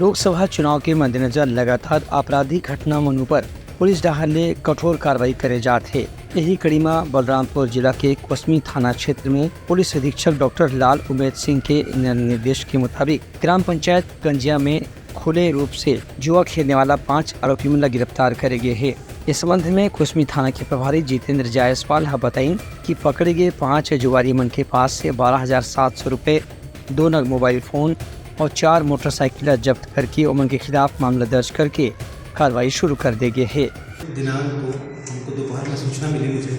लोकसभा चुनाव के मद्देनजर लगातार आपराधिक घटनाओं पर पुलिस डहाले कठोर कार्रवाई करे जाते। यही कड़ी में बलरामपुर जिला के कोसमी थाना क्षेत्र में पुलिस अधीक्षक डॉक्टर लाल उमेद सिंह के निर्देश के मुताबिक ग्राम पंचायत गंजिया में खुले रूप से जुआ खेलने वाला 5 आरोपियों को गिरफ्तार करे गए हैं। इस संबंध में कोसमी थाना के प्रभारी जितेंद्र जायसवाल बताई कि पकड़े गए 5 जुआरी मन के पास से 12,700 रुपये, 2 नग मोबाइल फोन और 4 मोटरसाइकिल जब्त करके उनके खिलाफ मामला दर्ज करके कार्रवाई शुरू कर दी गई है। दिनांक को हमको दोपहर में सूचना मिली मुझे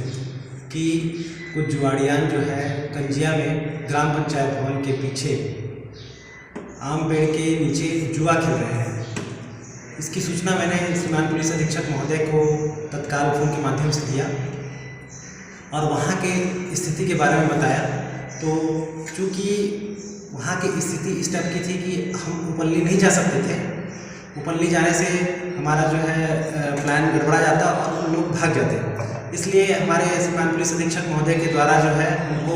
कि कुछ जुआड़ियान जो है कंजिया में ग्राम पंचायत भवन के पीछे आम पेड़ के नीचे जुआ खेल रहे हैं। इसकी सूचना मैंने श्रीमान पुलिस अधीक्षक महोदय को तत्काल फ़ोन के माध्यम से दिया और वहाँ के स्थिति के बारे में बताया। तो चूँकि वहाँ की स्थिति इस टाइप की थी कि हम उपल्ली नहीं जा सकते थे। उपल्ली जाने से हमारा जो है प्लान गड़बड़ा जाता और लोग भाग जाते। इसलिए हमारे श्रीमान पुलिस अधीक्षक महोदय के द्वारा जो है उनको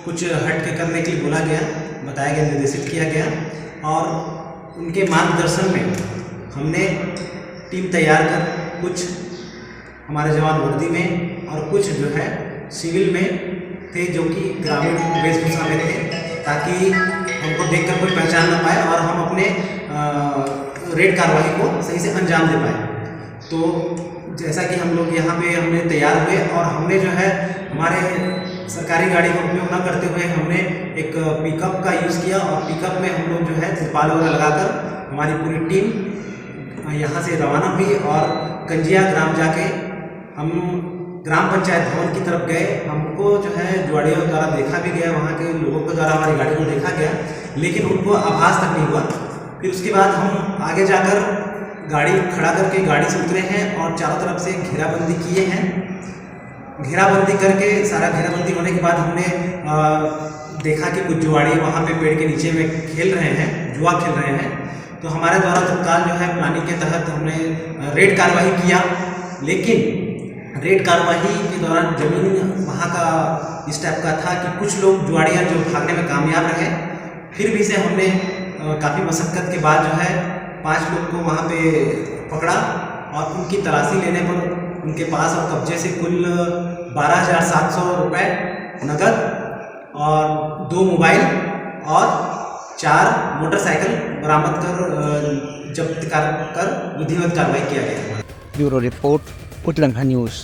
कुछ हट के करने के लिए बोला गया, बताया गया, निर्देशित किया गया और उनके मार्गदर्शन में हमने टीम तैयार कर कुछ हमारे जवान वर्दी में और कुछ जो है सिविल में थे जो कि ग्रामीण वेशभूषा में थे, ताकि हमको देखकर कोई पहचान ना पाए और हम अपने रेड कार्रवाई को सही से अंजाम दे पाए। तो जैसा कि हम लोग यहाँ पे हमने तैयार हुए और हमने जो है हमारे सरकारी गाड़ी का उपयोग न करते हुए हमने एक पिकअप का यूज़ किया और पिकअप में हम लोग जो है तिरपाल वगैरह लगाकर हमारी पूरी टीम यहाँ से रवाना हुई और कंजिया ग्राम जाके हम ग्राम पंचायत भवन की तरफ गए। हमको जो है जुआड़ियों द्वारा देखा भी गया, वहाँ के लोगों के द्वारा हमारी गाड़ी को देखा गया, लेकिन उनको आभास तक नहीं हुआ। फिर उसके बाद हम आगे जाकर गाड़ी खड़ा करके गाड़ी से उतरे हैं और चारों तरफ से घेराबंदी किए हैं। घेराबंदी करके सारा घेराबंदी होने के बाद हमने देखा कि कुछ जुआड़ी वहाँ पे पेड़ के नीचे में खेल रहे हैं, जुआ खेल रहे हैं। तो हमारे द्वारा तत्काल जो है प्लानिंग के तहत हमने रेड कार्रवाई किया, लेकिन रेड कार्रवाई के दौरान ज़मीन वहाँ का इस टाइप का था कि कुछ लोग जुआड़ियाँ जो भागने में कामयाब रहे। फिर भी से हमने काफ़ी मशक्क़त के बाद जो है 5 लोग को वहाँ पे पकड़ा और उनकी तलाशी लेने पर उनके पास और कब्जे से कुल 12,700 रुपये नकद और 2 मोबाइल और 4 मोटरसाइकिल बरामद कर जब्त कर विधिवत कार्रवाई किया गया। ब्यूरो रिपोर्ट, उतलंघा न्यूज़।